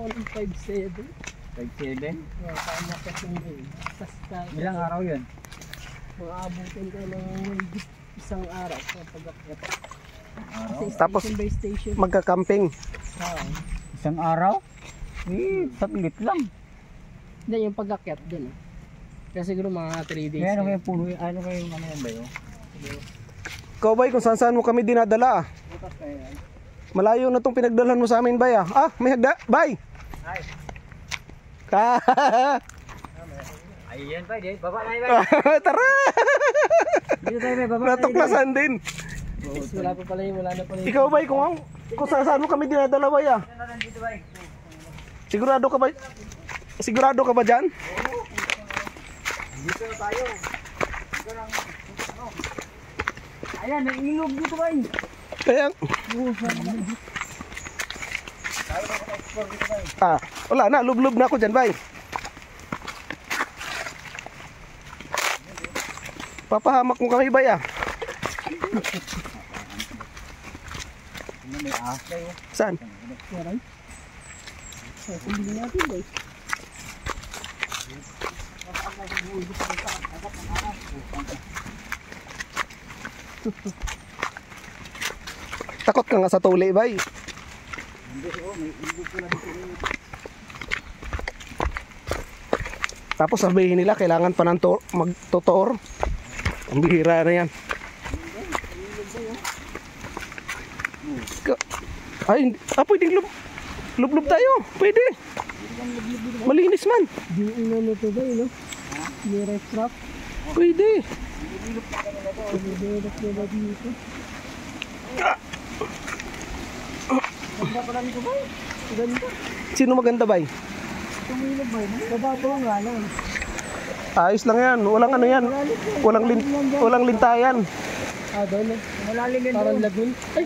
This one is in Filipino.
ako ng 5'7". 5'7"? Tama ka sa ngayon. Ilang araw yun? Maabutin ka ng isang araw kapag akyat. Tapos Station by station. magka-camping. Isang araw? Saglit lang. Hindi, yung pag-akyat din. Kaya siguro mga 3 days. Ano kayo puno? Ano kayo ano yan ba yun? Ikaw bay, kung saan mo kami dinadala. Bukas kayo yan. Malayo na tong pinagdalhan mo sa amin bay ah. Ah, may hagda. Bay! Ay! Ayan pa, di. Baba na yun. Tara! Dito tayo, baba na. Natuklasan din. Wala pa pala wala na pala yun. Ikaw bay, kung saan mo kami dinadala bay ah. Dito ba? Sigurado ka ba? Sigurado ka ba dyan? Dito na tayo. Dito lang. Ano? Ayan, may ilog dito ba? Kaya, wala na, lublob na ako dyan bay. Papahamak mo kami bay ah. May ahas kayo. Saan? Meron? Hindi natin guys. Takot ka nga sa tuli bay. Tapos sabihin nila kailangan pa ng magtutor. Ang bihira na yan. Ay, pwedeng lublob tayo. Pwede. Malinis man. Di inano to ba yun? Di refract. Pwede. Di refract dito. Ganda pala nito ba? Ganda. Sino maganda bay? Tumilog ba yun? Babato nga lang. Ayos lang yan. Walang ano yan. Walang lintayan. Doon. Malalim yan. Parang lagoon. Ay,